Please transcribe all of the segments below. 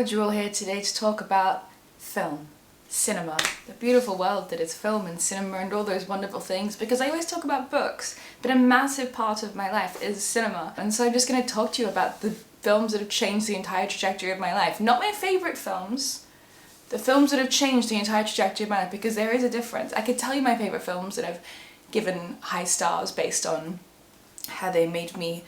gathered you all here today to talk about film, cinema, the beautiful world that is film and cinema and all those wonderful things, because I always talk about books, but a massive part of my life is cinema. And so I'm just going to talk to you about the films that have changed the entire trajectory of my life. Not my favourite films, the films that have changed the entire trajectory of my life, because there is a difference. I could tell you my favourite films that I've given high stars based on how they made me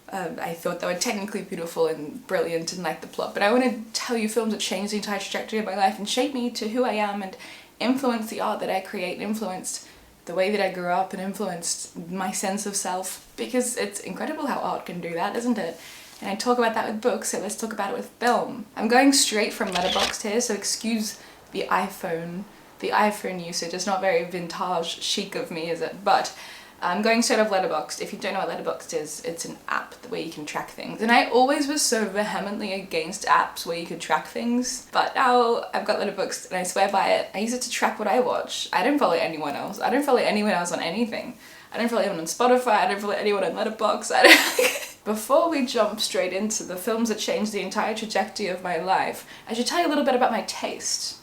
I thought they were technically beautiful and brilliant and liked the plot, but I want to tell you films that changed the entire trajectory of my life and shaped me to who I am and influenced the art that I create, influenced the way that I grew up and influenced my sense of self, because it's incredible how art can do that, isn't it? And I talk about that with books, so let's talk about it with film. I'm going straight from Letterboxd here, so excuse the iPhone usage. It's not very vintage chic of me, is it? But I'm going straight off Letterboxd. If you don't know what Letterboxd is, it's an app where you can track things. And I always was so vehemently against apps where you could track things. But now I've got Letterboxd and I swear by it. I use it to track what I watch. I don't follow anyone else. I don't follow anyone else on anything. I don't follow anyone on Spotify. I don't follow anyone on Letterboxd. Before we jump straight into the films that changed the entire trajectory of my life, I should tell you a little bit about my taste.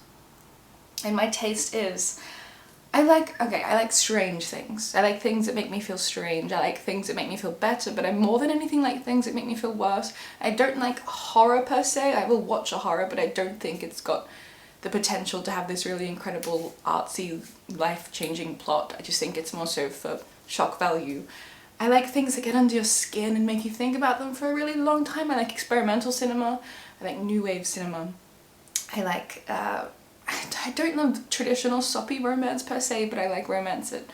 And my taste is, I like strange things. I like things that make me feel strange. I like things that make me feel better, but I more than anything like things that make me feel worse. I don't like horror per se. I will watch a horror, but I don't think it's got the potential to have this really incredible, artsy, life-changing plot. I just think it's more so for shock value. I like things that get under your skin and make you think about them for a really long time. I like experimental cinema. I like new wave cinema. I like, I don't love traditional soppy romance per se, but I like romance that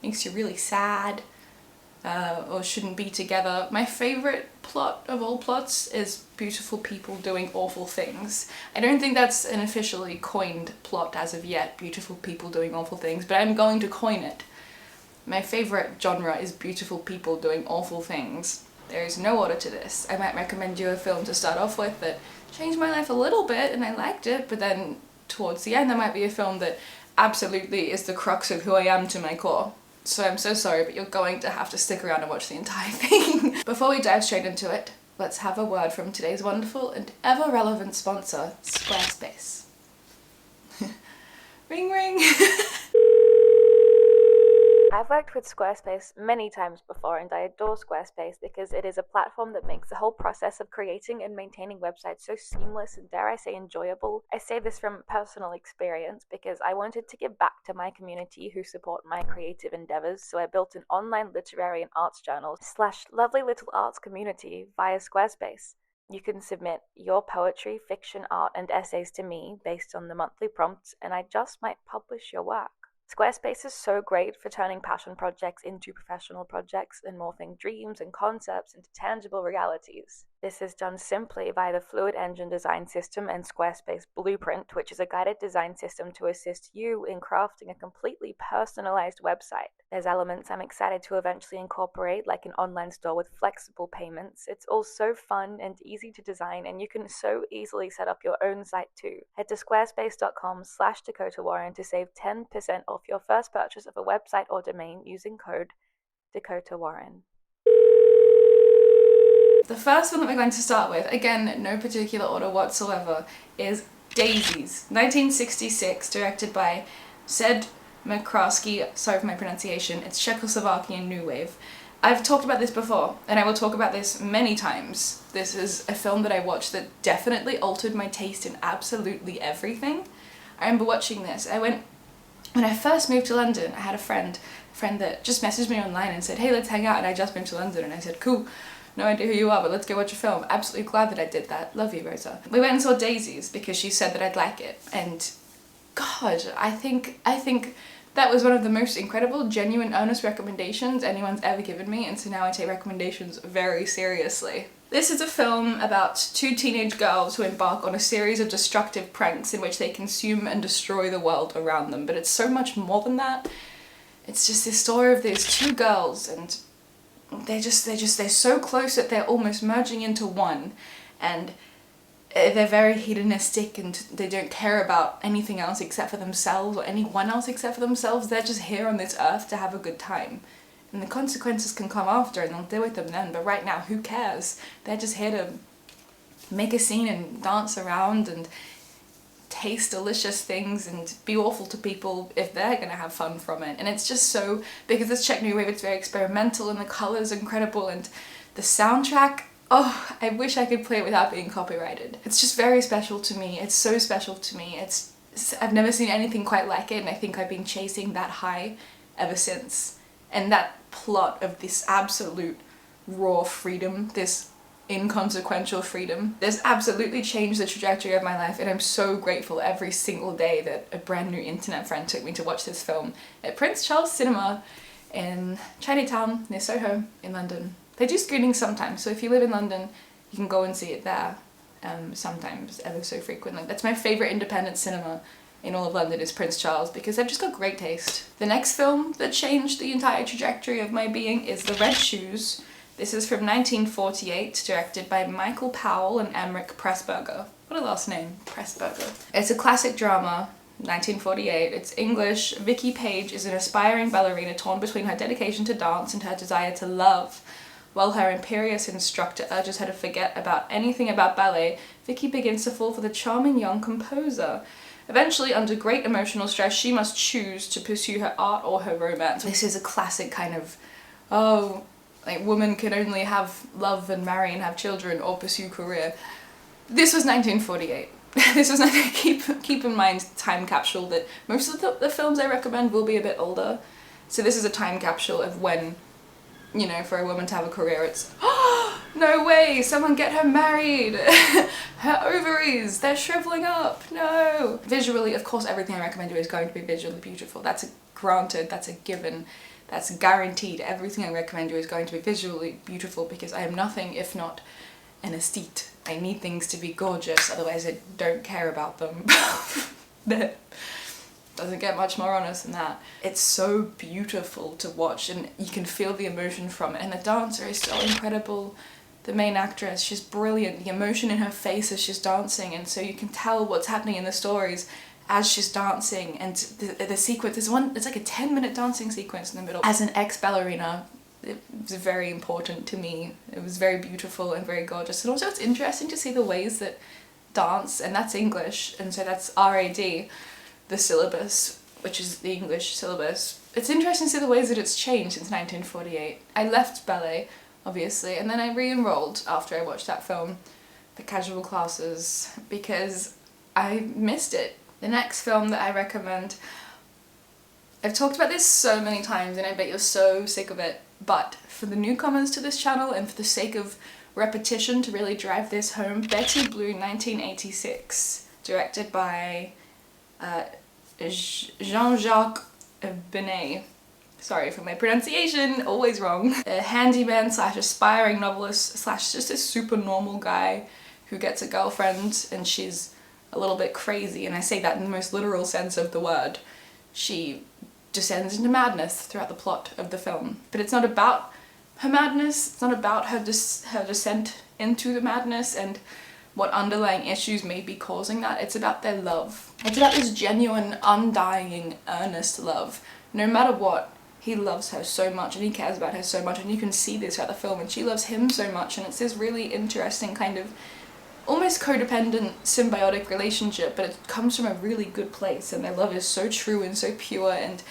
makes you really sad or shouldn't be together. My favourite plot of all plots is beautiful people doing awful things. I don't think that's an officially coined plot as of yet, beautiful people doing awful things, but I'm going to coin it. My favourite genre is beautiful people doing awful things. There is no order to this. I might recommend you a film to start off with that changed my life a little bit and I liked it, but then towards the end there might be a film that absolutely is the crux of who I am to my core. So I'm so sorry, but you're going to have to stick around and watch the entire thing. Before we dive straight into it, let's have a word from today's wonderful and ever-relevant sponsor, Squarespace. Ring ring! I've worked with Squarespace many times before and I adore Squarespace because it is a platform that makes the whole process of creating and maintaining websites so seamless and, dare I say, enjoyable. I say this from personal experience because I wanted to give back to my community who support my creative endeavors, so I built an online literary and arts journal / lovely little arts community via Squarespace. You can submit your poetry, fiction, art, and essays to me based on the monthly prompts, and I just might publish your work. Squarespace is so great for turning passion projects into professional projects and morphing dreams and concepts into tangible realities. This is done simply by the Fluid Engine design system and Squarespace Blueprint, which is a guided design system to assist you in crafting a completely personalized website. There's elements I'm excited to eventually incorporate, like an online store with flexible payments. It's all so fun and easy to design, and you can so easily set up your own site too. Head to squarespace.com/Dakota Warren to save 10% off your first purchase of a website or domain using code Dakota Warren. The first one that we're going to start with, again, no particular order whatsoever, is Daisies, 1966, directed by Sed McCraskey. Sorry for my pronunciation. It's Czechoslovakian New Wave. I've talked about this before, and I will talk about this many times. This is a film that I watched that definitely altered my taste in absolutely everything. I remember watching this. When I first moved to London, I had a friend that just messaged me online and said, hey, let's hang out, and I just moved to London, and I said, cool. No idea who you are, but let's go watch a film. Absolutely glad that I did that. Love you, Rosa. We went and saw Daisies because she said that I'd like it. And God, I think that was one of the most incredible, genuine, earnest recommendations anyone's ever given me. And so now I take recommendations very seriously. This is a film about two teenage girls who embark on a series of destructive pranks in which they consume and destroy the world around them. But it's so much more than that. It's just this story of these two girls, and they're so close that they're almost merging into one, and they're very hedonistic and they don't care about anything else except for themselves or anyone else except for themselves. They're just here on this earth to have a good time, and the consequences can come after and they'll deal with them then, but right now, who cares? They're just here to make a scene and dance around and taste delicious things and be awful to people if they're gonna have fun from it. And it's just so, because it's Czech New Wave, it's very experimental and the colours are incredible and the soundtrack, oh, I wish I could play it without being copyrighted. It's just very special to me. It's so special to me. I've never seen anything quite like it, and I think I've been chasing that high ever since. And that plot of this absolute raw freedom, this inconsequential freedom, has absolutely changed the trajectory of my life, and I'm so grateful every single day that a brand new internet friend took me to watch this film at Prince Charles Cinema in Chinatown near Soho in London. They do screenings sometimes, so if you live in London, you can go and see it there. Sometimes, ever so frequently. That's my favourite independent cinema in all of London, is Prince Charles, because they've just got great taste. The next film that changed the entire trajectory of my being is The Red Shoes. This is from 1948, directed by Michael Powell and Emmerich Pressburger. What a last name, Pressburger. It's a classic drama, 1948. It's English. Vicky Page is an aspiring ballerina torn between her dedication to dance and her desire to love. While her imperious instructor urges her to forget about anything about ballet, Vicky begins to fall for the charming young composer. Eventually, under great emotional stress, she must choose to pursue her art or her romance. This is a classic kind of, oh, like woman can only have love and marry and have children or pursue career. This was 1948. This was keep in mind, time capsule, that most of the films I recommend will be a bit older. So this is a time capsule of when, you know, for a woman to have a career, it's, oh, no way, someone get her married, her ovaries, they're shriveling up, no. Visually, of course, everything I recommend you is going to be visually beautiful. That's granted, that's a given, that's guaranteed. Everything I recommend you is going to be visually beautiful, because I am nothing if not an aesthete. I need things to be gorgeous, otherwise I don't care about them. Doesn't get much more honest than that. It's so beautiful to watch, and you can feel the emotion from it, and the dancer is so incredible. The main actress, she's brilliant. The emotion in her face as she's dancing, and so you can tell what's happening in the stories as she's dancing. And the sequence, it's like a 10-minute dancing sequence in the middle. As an ex-ballerina, it was very important to me. It was very beautiful and very gorgeous, and also it's interesting to see the ways that dance, and that's English, and so that's RAD, the syllabus, which is the English syllabus. It's interesting to see the ways that it's changed since 1948. I left ballet, obviously, and then I re-enrolled after I watched that film, the casual classes, because I missed it. The next film that I recommend, I've talked about this so many times and I bet you're so sick of it, but for the newcomers to this channel and for the sake of repetition to really drive this home, Betty Blue 1986, directed by Jean-Jacques Benet. Sorry for my pronunciation, always wrong. A handyman slash aspiring novelist slash just a super normal guy who gets a girlfriend, and she's a little bit crazy, and I say that in the most literal sense of the word. She descends into madness throughout the plot of the film. But it's not about her madness, it's not about her descent into the madness and what underlying issues may be causing that. It's about their love. It's about this genuine, undying, earnest love. No matter what, he loves her so much and he cares about her so much, and you can see this throughout the film, and she loves him so much, and it's this really interesting kind of almost codependent, symbiotic relationship, but it comes from a really good place, and their love is so true and so pure, and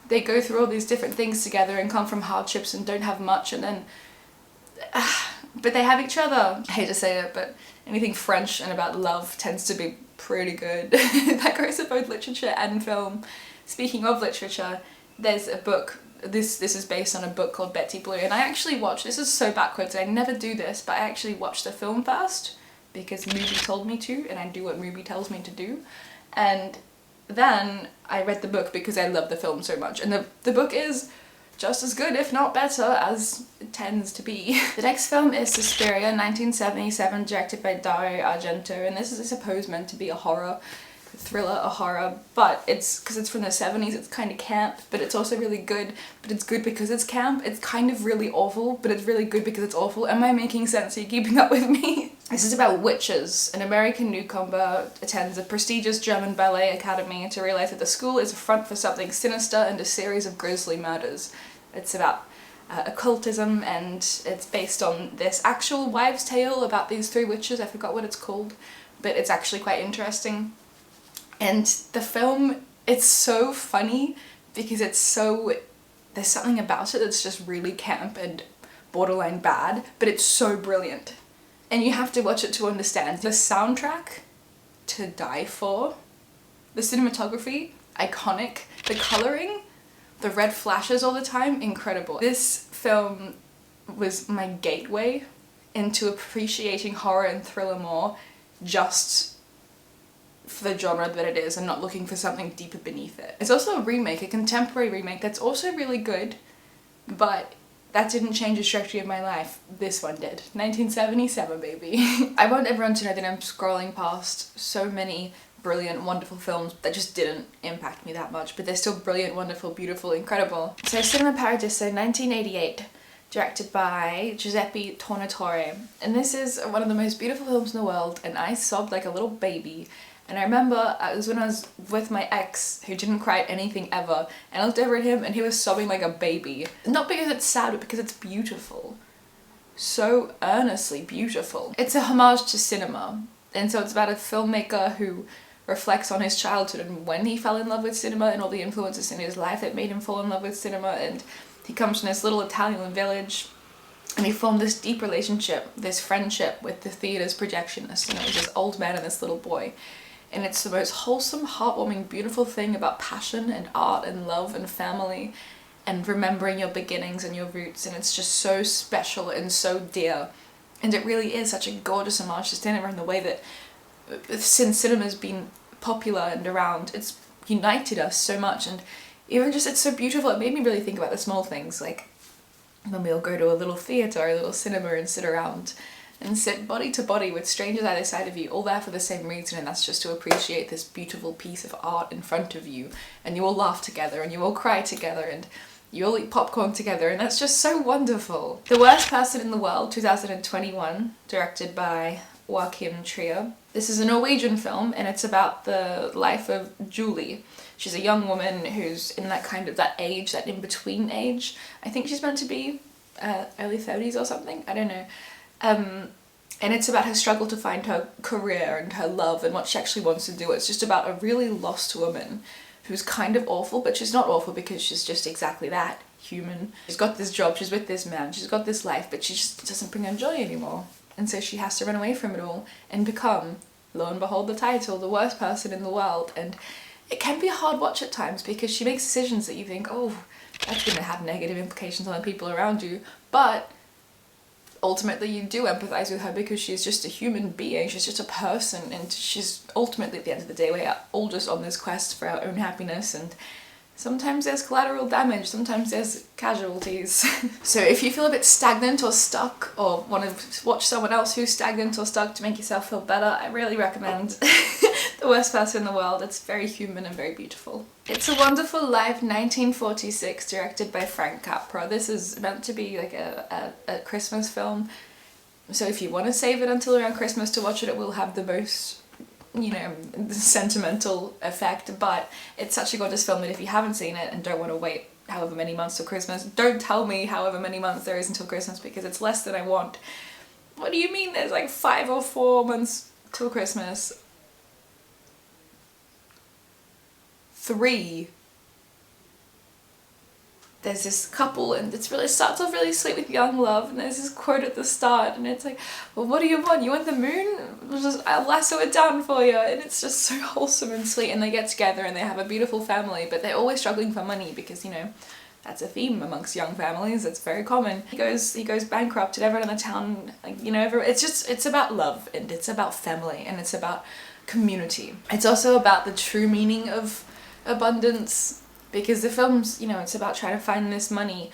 they go through all these different things together and come from hardships and don't have much, and then but they have each other. I hate to say it, but anything French and about love tends to be pretty good. That goes for both literature and film. Speaking of literature, there's a book, this is based on a book called Betty Blue, and I actually watched, this is so backwards, I never do this, but I actually watched the film first because Mubi told me to, and I do what Mubi tells me to do, and then I read the book because I love the film so much, and the book is just as good, if not better, as it tends to be. The next film is Suspiria, 1977, directed by Dario Argento, and this is, I suppose, meant to be a horror thriller, a horror, but it's, because it's from the 70s, it's kind of camp, but it's also really good, but it's good because it's camp. It's kind of really awful, but it's really good because it's awful. Am I making sense? Are you keeping up with me? This is about witches. An American newcomer attends a prestigious German ballet academy to realize that the school is a front for something sinister and a series of grisly murders. It's about occultism, and it's based on this actual wives' tale about these three witches. I forgot what it's called, but it's actually quite interesting. And the film, it's so funny because it's so, there's something about it that's just really camp and borderline bad, but it's so brilliant. And you have to watch it to understand. The soundtrack, to die for. The cinematography, iconic. The colouring, the red flashes all the time, incredible. This film was my gateway into appreciating horror and thriller more, just for the genre that it is and not looking for something deeper beneath it. It's also a remake, a contemporary remake that's also really good, but that didn't change the trajectory of my life. This one did. 1977, baby. I want everyone to know that I'm scrolling past so many brilliant, wonderful films that just didn't impact me that much, but they're still brilliant, wonderful, beautiful, incredible. So Cinema Paradiso, 1988, directed by Giuseppe Tornatore. And this is one of the most beautiful films in the world, and I sobbed like a little baby. And I remember it was when I was with my ex, who didn't cry at anything ever, and I looked over at him and he was sobbing like a baby. Not because it's sad, but because it's beautiful. So earnestly beautiful. It's a homage to cinema, and so it's about a filmmaker who reflects on his childhood and when he fell in love with cinema and all the influences in his life that made him fall in love with cinema. And he comes from this little Italian village, and he formed this deep relationship, this friendship with the theatre's projectionist, you know, this old man and this little boy. And it's the most wholesome, heartwarming, beautiful thing about passion and art and love and family and remembering your beginnings and your roots, and it's just so special and so dear. And it really is such a gorgeous homage to cinema in the way that since cinema's been popular and around, it's united us so much. And even just, it's so beautiful. It made me really think about the small things, like when we all go to a little theatre or a little cinema and sit around and sit body to body with strangers either side of you, all there for the same reason, and that's just to appreciate this beautiful piece of art in front of you. And you all laugh together, and you all cry together, and you all eat popcorn together, and that's just so wonderful. The Worst Person in the World, 2021, directed by Joachim Trier. This is a Norwegian film, and it's about the life of Julie. She's a young woman who's in that kind of, that age, that in-between age. I think she's meant to be early 30s or something, I don't know. And it's about her struggle to find her career and her love and what she actually wants to do. It's just about a really lost woman who's kind of awful, but she's not awful because she's just exactly that, human. She's got this job, she's with this man, she's got this life, but she just doesn't bring her joy anymore. And so she has to run away from it all and become, lo and behold, the title, the worst person in the world. And it can be a hard watch at times because she makes decisions that you think, oh, that's going to have negative implications on the people around you. But ultimately you do empathize with her because she's just a human being, she's just a person, and she's ultimately, at the end of the day, we're all just on this quest for our own happiness, and sometimes there's collateral damage, sometimes there's casualties. So if you feel a bit stagnant or stuck, or want to watch someone else who's stagnant or stuck to make yourself feel better, I really recommend The Worst Person in the World. It's very human and very beautiful. It's a Wonderful Life, 1946, directed by Frank Capra. This is meant to be like a Christmas film, so if you want to save it until around Christmas to watch it, it will have the most, you know, sentimental effect. But it's such a gorgeous film that if you haven't seen it and don't want to wait however many months till Christmas, don't tell me however many months there is until Christmas, because it's less than I want. What do you mean there's like 5 or 4 months till Christmas? 3. There's this couple, and it starts off really sweet with young love, and there's this quote at the start, and it's like, well, what do you want? You want the moon? I'll lasso it down for you. And it's just so wholesome and sweet, and they get together and they have a beautiful family, but they're always struggling for money because, you know, that's a theme amongst young families. It's very common. He goes bankrupt, and everyone in the town, like, you know, it's about love, and it's about family, and it's about community. It's also about the true meaning of abundance, because the film's, you know, it's about trying to find this money,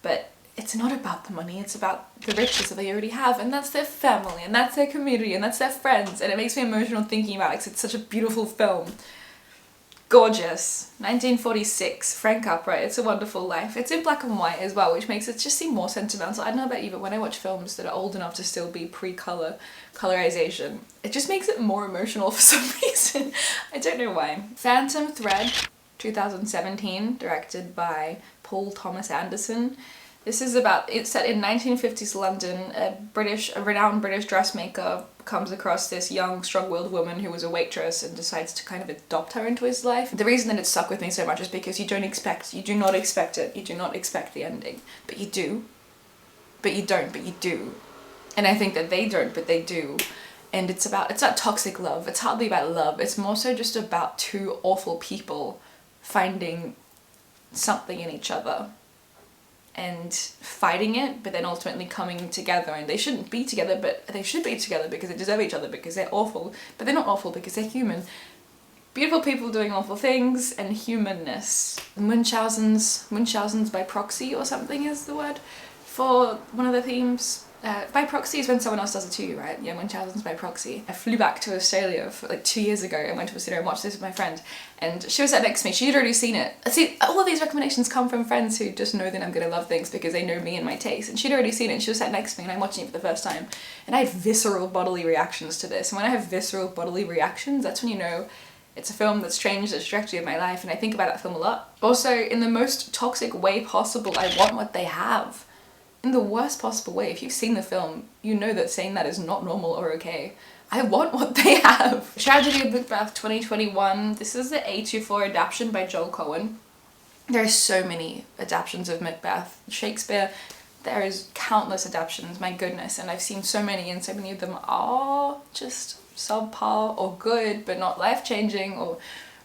but it's not about the money, it's about the riches that they already have, and that's their family, and that's their community, and that's their friends, and it makes me emotional thinking about it because it's such a beautiful film. Gorgeous. 1946, Frank Capra, It's a Wonderful Life. It's in black and white as well, which makes it just seem more sentimental. I don't know about you, but when I watch films that are old enough to still be colorization, it just makes it more emotional for some reason. I don't know why. Phantom Thread, 2017, directed by Paul Thomas Anderson. This is about, it's set in 1950s London. A renowned British dressmaker comes across this young, strong-willed woman who was a waitress and decides to kind of adopt her into his life. The reason that it stuck with me so much is because you do not expect it, you do not expect the ending. But you do. But you don't, but you do. And I think that they don't, but they do. And it's not toxic love, it's hardly about love, it's more so just about two awful people finding something in each other and fighting it, but then ultimately coming together. And they shouldn't be together, but they should be together because they deserve each other, because they're awful, but they're not awful because they're human. Beautiful people doing awful things, and humanness. Munchausen's by proxy or something is the word for one of the themes. By proxy is when someone else does it to you, right? Yeah, Munchausen's by proxy. I flew back to Australia for like 2 years ago and went to a cinema and watched this with my friend, and she was sat next to me. She'd already seen it. See, all of these recommendations come from friends who just know that I'm gonna love things because they know me and my taste, and she'd already seen it, and she was sat next to me and I'm watching it for the first time, and I had visceral bodily reactions to this. And when I have visceral bodily reactions, that's when you know it's a film that's changed the trajectory of my life, and I think about that film a lot. Also, in the most toxic way possible, I want what they have. In the worst possible way. If you've seen the film, you know that saying that is not normal or okay. I want what they have. Tragedy of Macbeth 2021. This is the A24 adaptation by Joel Cohen. There are so many adaptations of Macbeth. Shakespeare, there is countless adaptations, my goodness, and I've seen so many, and so many of them are just subpar or good, but not life-changing or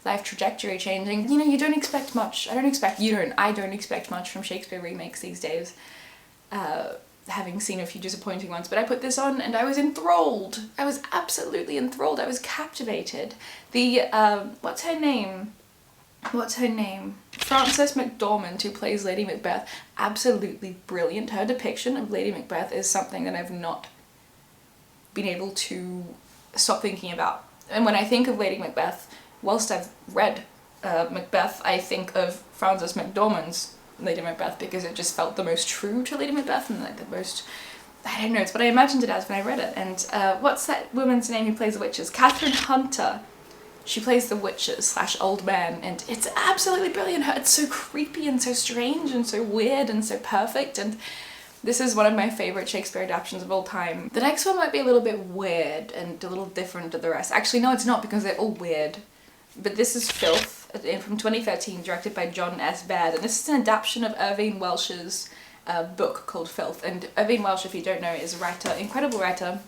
life trajectory changing. You know, you don't expect much. I don't expect much from Shakespeare remakes these days. Having seen a few disappointing ones, but I put this on and I was enthralled. I was absolutely enthralled. I was captivated. The, what's her name? Frances McDormand, who plays Lady Macbeth, absolutely brilliant. Her depiction of Lady Macbeth is something that I've not been able to stop thinking about. And when I think of Lady Macbeth, whilst I've read Macbeth, I think of Frances McDormand's Lady Macbeth because it just felt the most true to Lady Macbeth and like the most, I don't know, it's what I imagined it as when I read it. And what's that woman's name who plays the witches? Catherine Hunter. She plays the witches / old man, and it's absolutely brilliant. It's so creepy and so strange and so weird and so perfect, and this is one of my favourite Shakespeare adaptations of all time. The next one might be a little bit weird and a little different to the rest. Actually, no, it's not, because they're all weird. But this is Filth, from 2013, directed by John S. Baird, and this is an adaptation of Irvine Welsh's book called Filth. And Irvine Welsh, if you don't know, is a writer, incredible writer,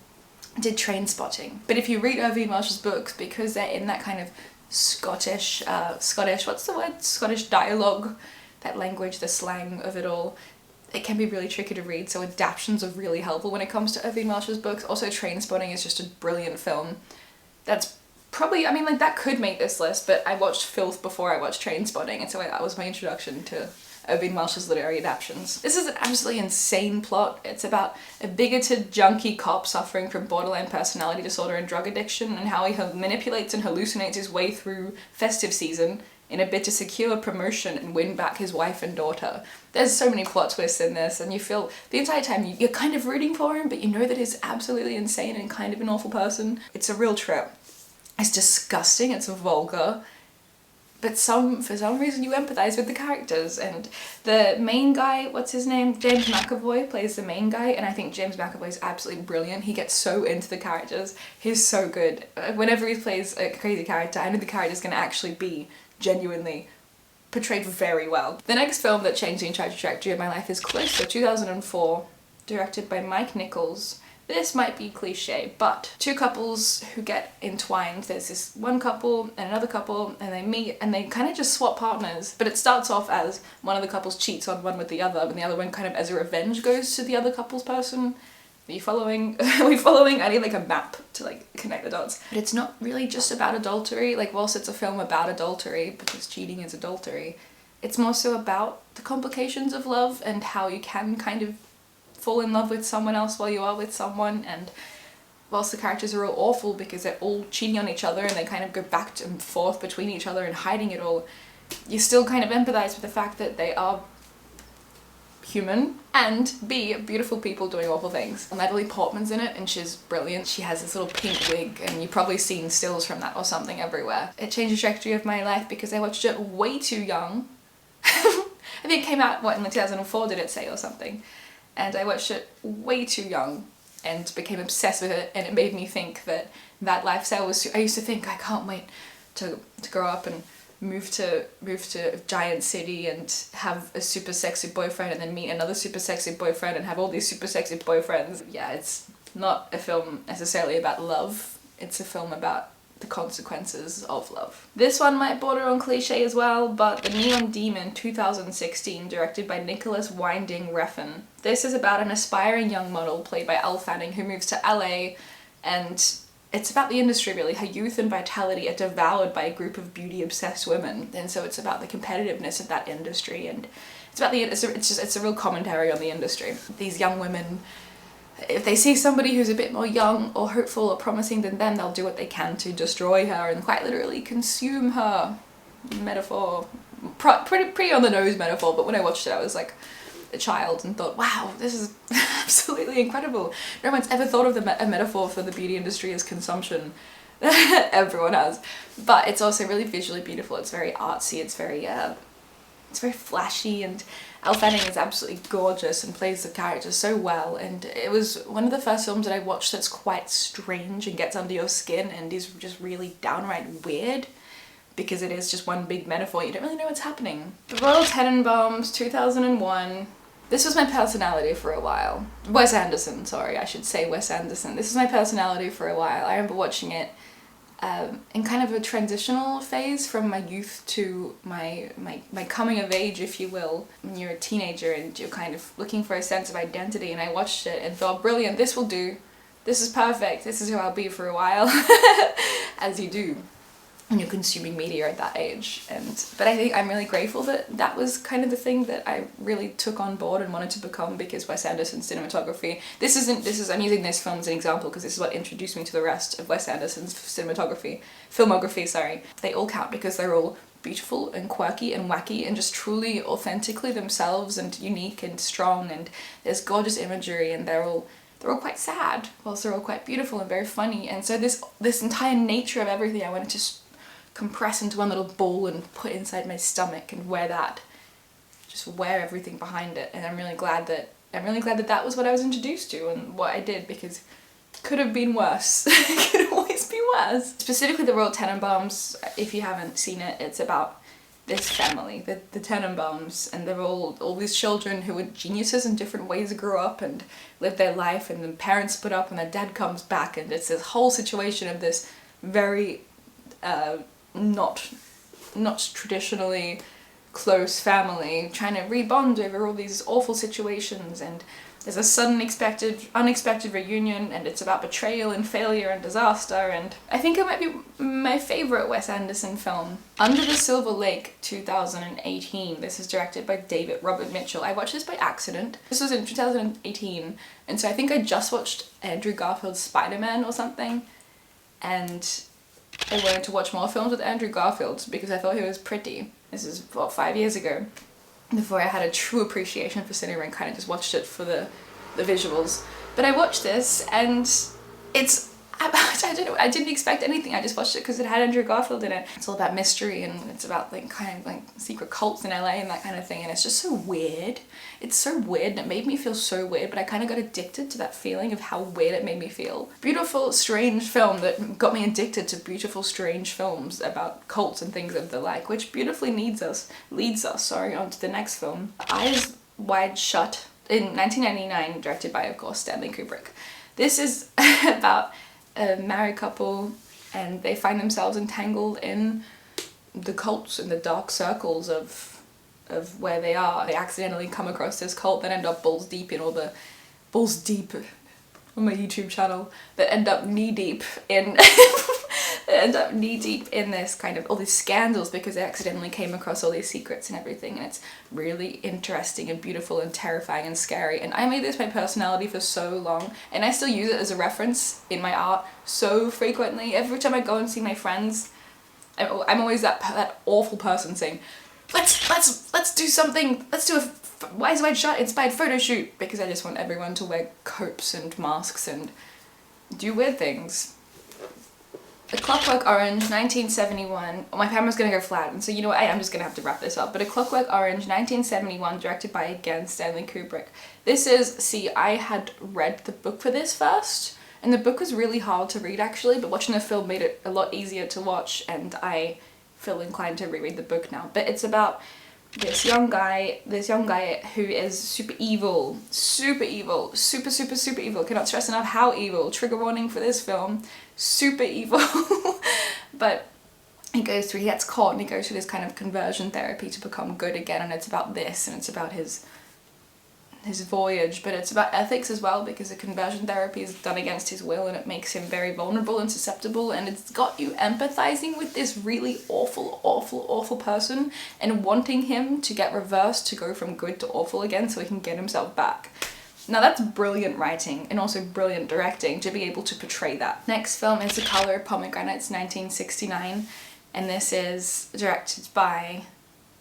did Trainspotting. But if you read Irvine Welsh's books, because they're in that kind of Scottish, what's the word? Scottish dialogue, that language, the slang of it all, it can be really tricky to read, so adaptations are really helpful when it comes to Irvine Welsh's books. Also, Trainspotting is just a brilliant film. That's probably, I mean, like, that could make this list, but I watched Filth before I watched Trainspotting, and so that was my introduction to Irvine Welsh's literary adaptations. This is an absolutely insane plot. It's about a bigoted, junkie cop suffering from borderline personality disorder and drug addiction, and how he manipulates and hallucinates his way through festive season in a bid to secure promotion and win back his wife and daughter. There's so many plot twists in this, and you feel the entire time you're kind of rooting for him, but you know that he's absolutely insane and kind of an awful person. It's a real trip. It's disgusting, it's vulgar, but for some reason you empathise with the characters. And the main guy, what's his name? James McAvoy plays the main guy, and I think James McAvoy is absolutely brilliant. He gets so into the characters. He's so good. Whenever he plays a crazy character, I know the character's going to actually be genuinely portrayed very well. The next film that changed the entire trajectory of my life is Closer, 2004, directed by Mike Nichols. This might be cliche, but two couples who get entwined. There's this one couple and another couple, and they meet and they kind of just swap partners. But it starts off as one of the couples cheats on one with the other, and the other one kind of as a revenge goes to the other couple's person. Are you following? Are we following? I need like a map to like connect the dots. But it's not really just about adultery. Like, whilst it's a film about adultery, because cheating is adultery, it's more so about the complications of love and how you can kind of fall in love with someone else while you are with someone. And whilst the characters are all awful because they're all cheating on each other and they kind of go back and forth between each other and hiding it all, you still kind of empathise with the fact that they are human and B, beautiful people doing awful things. Natalie Portman's in it and she's brilliant. She has this little pink wig and you've probably seen stills from that or something everywhere. It changed the trajectory of my life because I watched it way too young. I I think it came out, what, in like 2004 did it say or something? And I watched it way too young and became obsessed with it, and it made me think that that lifestyle was, I used to think, I can't wait to grow up and move to a giant city and have a super sexy boyfriend and then meet another super sexy boyfriend and have all these super sexy boyfriends. Yeah, it's not a film necessarily about love, it's a film about the consequences of love. This one might border on cliche as well, but The Neon Demon 2016, directed by Nicholas Winding Refn. This is about an aspiring young model played by Elle Fanning who moves to LA, and it's about the industry really. Her youth and vitality are devoured by a group of beauty-obsessed women, and so it's about the competitiveness of that industry, and it's about it's a real commentary on the industry. These young women, if they see somebody who's a bit more young or hopeful or promising than them, they'll do what they can to destroy her and quite literally consume her. Metaphor. Pretty on the nose metaphor, but when I watched it I was like a child and thought, wow, this is absolutely incredible. No one's ever thought of a metaphor for the beauty industry as consumption. Everyone has. But it's also really visually beautiful, it's very artsy, it's very flashy, and Elle Fanning is absolutely gorgeous and plays the character so well, and it was one of the first films that I watched that's quite strange and gets under your skin and is just really downright weird, because it is just one big metaphor, you don't really know what's happening. The Royal Tenenbaums 2001. This was my personality for a while. Wes Anderson, sorry, I should say Wes Anderson. This was my personality for a while. I remember watching it in kind of a transitional phase from my youth to my coming of age, if you will. When you're a teenager and you're kind of looking for a sense of identity, and I watched it and thought, brilliant, this will do. This is perfect, this is who I'll be for a while. As you do when you're consuming media at that age. But I think I'm really grateful that that was kind of the thing that I really took on board and wanted to become, because Wes Anderson's cinematography, I'm using this film as an example because this is what introduced me to the rest of Wes Anderson's filmography, sorry. They all count because they're all beautiful and quirky and wacky and just truly authentically themselves and unique and strong, and there's gorgeous imagery, and they're all quite sad whilst they're all quite beautiful and very funny. And so this entire nature of everything I wanted to compress into one little ball and put inside my stomach and wear everything behind it. And I'm really glad that that was what I was introduced to and what I did, because it could have been worse. It could always be worse. Specifically the Royal Tenenbaums, if you haven't seen it, it's about this family, the Tenenbaums, and they're all these children who are geniuses in different ways, grew up and lived their life, and the parents split up and their dad comes back, and it's this whole situation of this very not traditionally close family trying to rebond over all these awful situations, and there's a sudden unexpected reunion, and it's about betrayal and failure and disaster. And I think it might be my favourite Wes Anderson film. Under the Silver Lake 2018. This is directed by David Robert Mitchell. I watched this by accident. This was in 2018, and so I think I just watched Andrew Garfield's Spider-Man or something, and I wanted to watch more films with Andrew Garfield because I thought he was pretty. This is, what, 5 years ago, before I had a true appreciation for cinema and kind of just watched it for the visuals. But I watched this and I don't know, I didn't expect anything. I just watched it because it had Andrew Garfield in it. It's all about mystery and it's about like kind of like secret cults in LA and that kind of thing, and it's just so weird. It's so weird and it made me feel so weird, but I kind of got addicted to that feeling of how weird it made me feel. Beautiful, strange film that got me addicted to beautiful, strange films about cults and things of the like, which beautifully leads us on to the next film. Eyes Wide Shut in 1999, directed by, of course, Stanley Kubrick. This is about a married couple and they find themselves entangled in the cults and the dark circles of where they are. They accidentally come across this cult that end up balls deep on my YouTube channel, that end up knee deep in this kind of all these scandals because they accidentally came across all these secrets and everything, and it's really interesting and beautiful and terrifying and scary. And I made this my personality for so long, and I still use it as a reference in my art so frequently. Every time I go and see my friends, I'm always that awful person saying, let's do something, let's do a Eyes Wide Shut inspired photo shoot, because I just want everyone to wear copes and masks and do weird things. A Clockwork Orange, 1971. My camera's gonna go flat, and so you know what, I am just gonna have to wrap this up. But A Clockwork Orange, 1971, directed by, again, Stanley Kubrick. This is, see, I had read the book for this first, and the book was really hard to read actually, but watching the film made it a lot easier to watch, and I feel inclined to reread the book now. But it's about this young guy who is super evil, super evil, super evil. Cannot stress enough how evil. Trigger warning for this film. Super evil. But he gets caught and he goes through this kind of conversion therapy to become good again, and it's about this, and it's about his voyage, but it's about ethics as well, because the conversion therapy is done against his will and it makes him very vulnerable and susceptible, and it's got you empathizing with this really awful person and wanting him to get reversed, to go from good to awful again so he can get himself back. Now that's brilliant writing and also brilliant directing to be able to portray that. Next film is The Color of Pomegranate, 1969, and this is directed by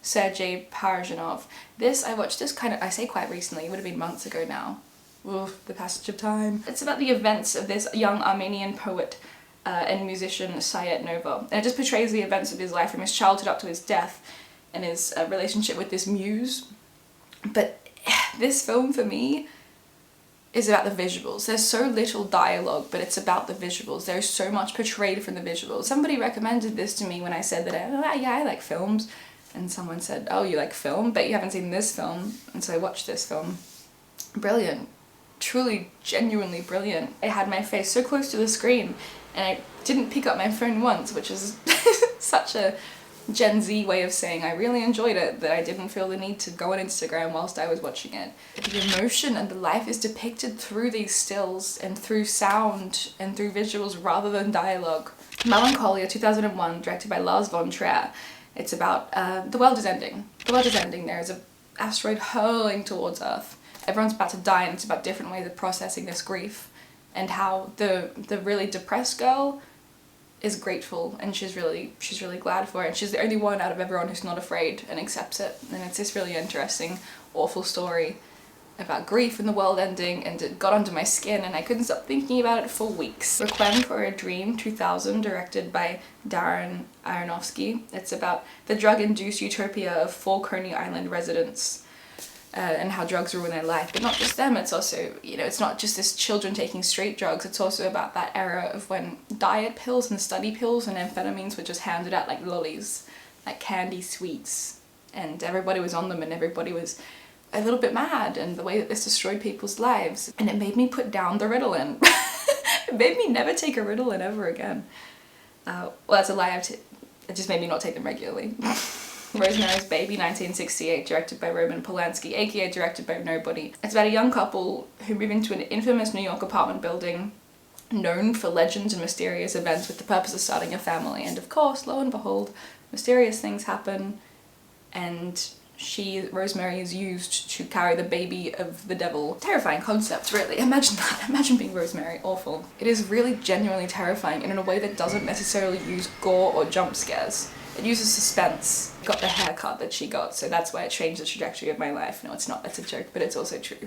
Sergei Parajanov. I watched this I say quite recently, it would have been months ago now. Oof, the passage of time. It's about the events of this young Armenian poet and musician Suia, and it just portrays the events of his life from his childhood up to his death and his relationship with this muse. But this film for me is about the visuals. There's so little dialogue, but it's about the visuals. There's so much portrayed from the visuals. Somebody recommended this to me when I said that I like films. And someone said, oh, you like film, but you haven't seen this film. And so I watched this film. Brilliant. Truly, genuinely brilliant. I had my face so close to the screen and I didn't pick up my phone once, which is such a Gen Z way of saying I really enjoyed it, that I didn't feel the need to go on Instagram whilst I was watching it. The emotion and the life is depicted through these stills and through sound and through visuals rather than dialogue. Melancholia, 2001, directed by Lars von Trier. It's about the world is ending. The world is ending. There is an asteroid hurling towards Earth. Everyone's about to die, and it's about different ways of processing this grief, and how the really depressed girl is grateful, and she's really glad for it. And she's the only one out of everyone who's not afraid and accepts it. And it's this really interesting, awful story about grief and the world ending, and it got under my skin and I couldn't stop thinking about it for weeks. Requiem for a Dream, 2000, directed by Darren Aronofsky. It's about the drug-induced utopia of 4 Coney Island residents and how drugs ruin their life. But not just them, it's also, you know, it's not just this children taking straight drugs, it's also about that era of when diet pills and study pills and amphetamines were just handed out like lollies, like candy sweets, and everybody was on them and everybody was a little bit mad, and the way that this destroyed people's lives. And it made me put down the Ritalin. It made me never take a Ritalin ever again. Well, that's a lie, it just made me not take them regularly. Rosemary's Baby, 1968, directed by Roman Polanski, aka directed by nobody. It's about a young couple who move into an infamous New York apartment building known for legends and mysterious events with the purpose of starting a family. And of course, lo and behold, mysterious things happen, and Rosemary, is used to carry the baby of the devil. Terrifying concept, really. Imagine that. Imagine being Rosemary. Awful. It is really genuinely terrifying, and in a way that doesn't necessarily use gore or jump scares. It uses suspense. Got the haircut that she got, so that's why it changed the trajectory of my life. No, it's not. That's a joke, but it's also true.